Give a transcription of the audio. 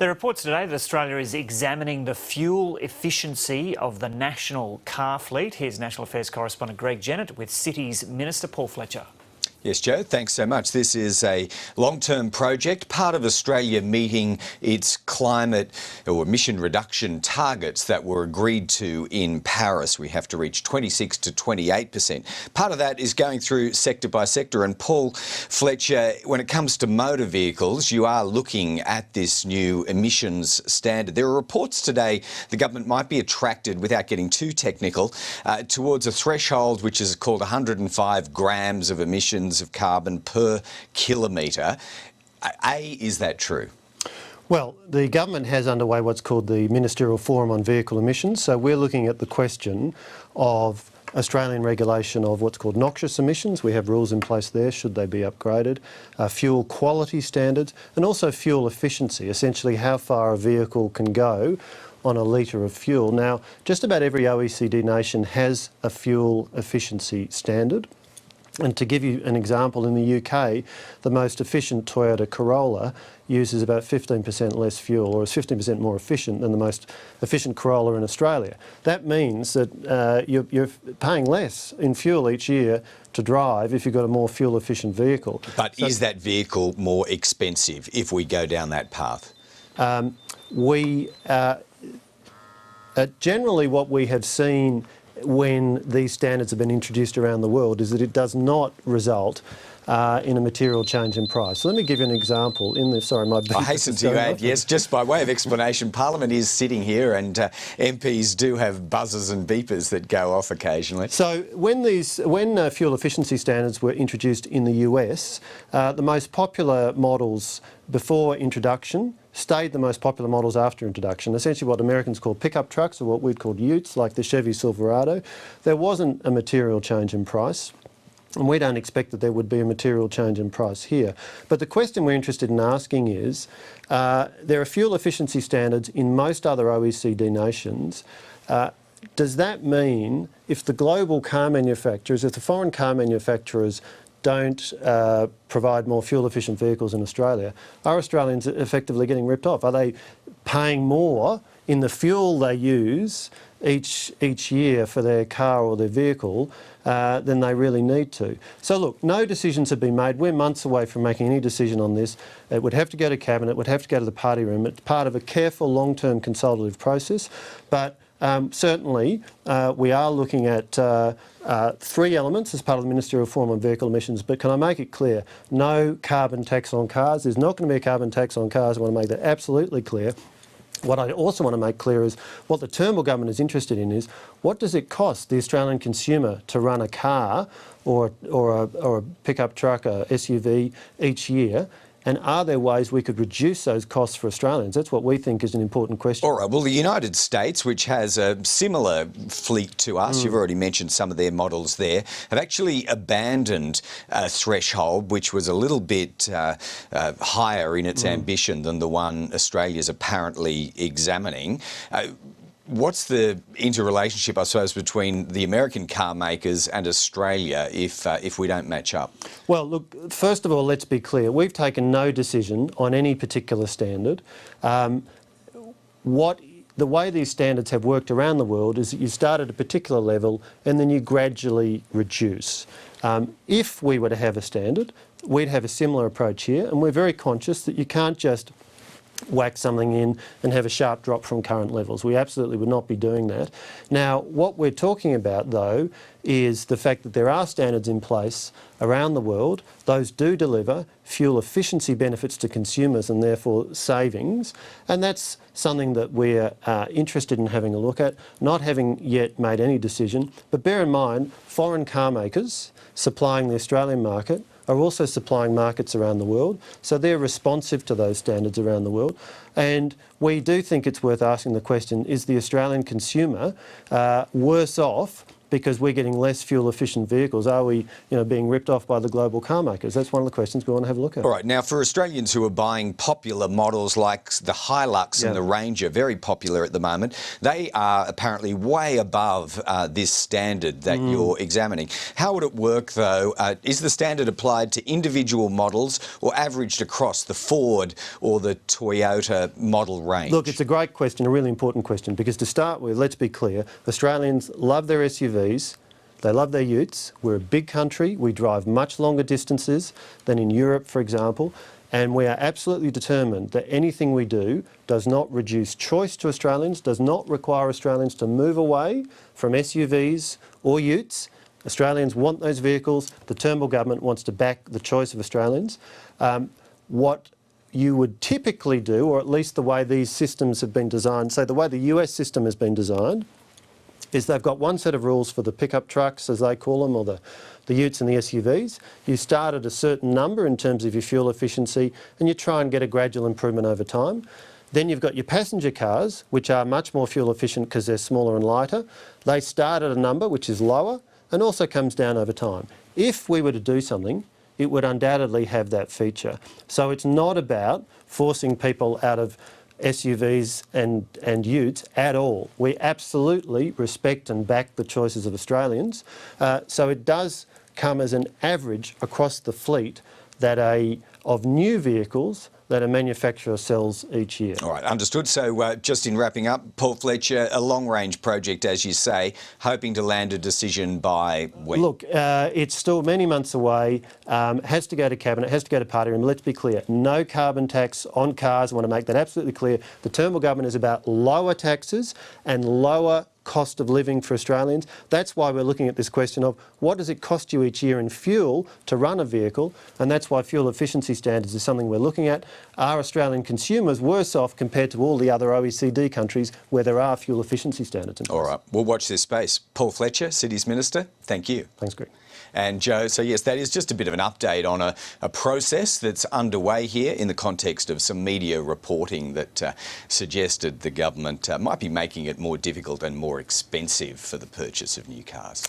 There are reports today that Australia is examining the fuel efficiency of the national car fleet. Here's National Affairs correspondent Greg Jennett with Cities Minister Paul Fletcher. Yes, Joe, thanks so much. This is a long-term project, part of Australia meeting its climate or emission reduction targets that were agreed to in Paris. We have to reach 26 to 28%. Part of that is going through sector by sector. And Paul Fletcher, when it comes to motor vehicles, you are looking at this new emissions standard. There are reports today the government might be attracted, without getting too technical, towards a threshold which is called 105 grams of emissions of carbon per kilometre. Is that true? Well, the government has underway what's called the Ministerial Forum on Vehicle Emissions. So we're looking at the question of Australian regulation of what's called noxious emissions. We have rules in place there, should they be upgraded, fuel quality standards, and also fuel efficiency, essentially how far a vehicle can go on a litre of fuel. Now, just about every OECD nation has a fuel efficiency standard. And to give you an example, in the UK, the most efficient Toyota Corolla uses about 15% less fuel, or is 15% more efficient than the most efficient Corolla in Australia. That means that you're paying less in fuel each year to drive if you've got a more fuel-efficient vehicle. But so, is that vehicle more expensive if we go down that path? Generally what we have seen when these standards have been introduced around the world is that it does not result in a material change in price. So let me give you an example. I hasten to add, yes, just by way of explanation, Parliament is sitting here and MPs do have buzzers and beepers that go off occasionally. So when fuel efficiency standards were introduced in the US, the most popular models before introduction stayed the most popular models after introduction. Essentially what Americans call pickup trucks, or what we'd call utes, like the Chevy Silverado. There wasn't a material change in price, and we don't expect that there would be a material change in price here. But the question we're interested in asking is, there are fuel efficiency standards in most other OECD nations. Does that mean if the global car manufacturers, if the foreign car manufacturers don't provide more fuel-efficient vehicles in Australia, are Australians effectively getting ripped off? Are they paying more in the fuel they use each year for their car or their vehicle than they really need to? So look, no decisions have been made. We're months away from making any decision on this. It would have to go to Cabinet, it would have to go to the party room. It's part of a careful, long-term consultative process. But certainly, we are looking at three elements as part of the Ministerial Forum on Vehicle Emissions, but can I make it clear, no carbon tax on cars. There's not going to be a carbon tax on cars. I want to make that absolutely clear. What I also want to make clear is what the Turnbull government is interested in is what does it cost the Australian consumer to run a car or a pickup truck, a SUV each year? And are there ways we could reduce those costs for Australians? That's what we think is an important question. All right. Well, the United States, which has a similar fleet to us, you've already mentioned some of their models there, have actually abandoned a threshold which was a little bit higher in its ambition than the one Australia's apparently examining. What's the interrelationship, I suppose, between the American car makers and Australia if we don't match up? Well, look, first of all, let's be clear. We've taken no decision on any particular standard. The way these standards have worked around the world is that you start at a particular level and then you gradually reduce. If we were to have a standard, we'd have a similar approach here, and we're very conscious that you can't just whack something in and have a sharp drop from current levels. We absolutely would not be doing that. Now, what we're talking about, though, is the fact that there are standards in place around the world. Those do deliver fuel efficiency benefits to consumers and therefore savings, and that's something that we're interested in having a look at, not having yet made any decision. But bear in mind, foreign car makers supplying the Australian market are also supplying markets around the world, so they're responsive to those standards around the world. And we do think it's worth asking the question, is the Australian consumer worse off because we're getting less fuel-efficient vehicles? Are we, being ripped off by the global car makers? That's one of the questions we want to have a look at. All right, now for Australians who are buying popular models like the Hilux and the Ranger, very popular at the moment, they are apparently way above this standard that you're examining. How would it work though? Is the standard applied to individual models or averaged across the Ford or the Toyota model range? Look, it's a great question, a really important question, because to start with, let's be clear, Australians love their SUVs, they love their utes. We're a big country, we drive much longer distances than in Europe, for example, and we are absolutely determined that anything we do does not reduce choice to Australians, does not require Australians to move away from SUVs or utes. Australians want those vehicles. The Turnbull government wants to back the choice of Australians. What you would typically do, or at least the way these systems have been designed, so the way the US system has been designed, is they've got one set of rules for the pickup trucks, as they call them, or the utes and the SUVs. You start at a certain number in terms of your fuel efficiency, and you try and get a gradual improvement over time. Then you've got your passenger cars, which are much more fuel efficient because they're smaller and lighter. They start at a number which is lower and also comes down over time. If we were to do something, it would undoubtedly have that feature. So it's not about forcing people out of SUVs and utes at all. We absolutely respect and back the choices of Australians. So it does come as an average across the fleet of new vehicles that a manufacturer sells each year. All right, understood. So just in wrapping up, Paul Fletcher, a long-range project, as you say, hoping to land a decision by when? Look, it's still many months away, has to go to Cabinet, has to go to party room. Let's be clear, no carbon tax on cars. I want to make that absolutely clear. The Turnbull government is about lower taxes and lower cost of living for Australians. That's why we're looking at this question of what does it cost you each year in fuel to run a vehicle, and that's why fuel efficiency standards is something we're looking at. Are Australian consumers worse off compared to all the other OECD countries where there are fuel efficiency standards in place? All right, we'll watch this space. Paul Fletcher, City's Minister, thank you. Thanks, Greg. And Joe, so yes, that is just a bit of an update on a process that's underway here in the context of some media reporting that suggested the government might be making it more difficult and more expensive for the purchase of new cars.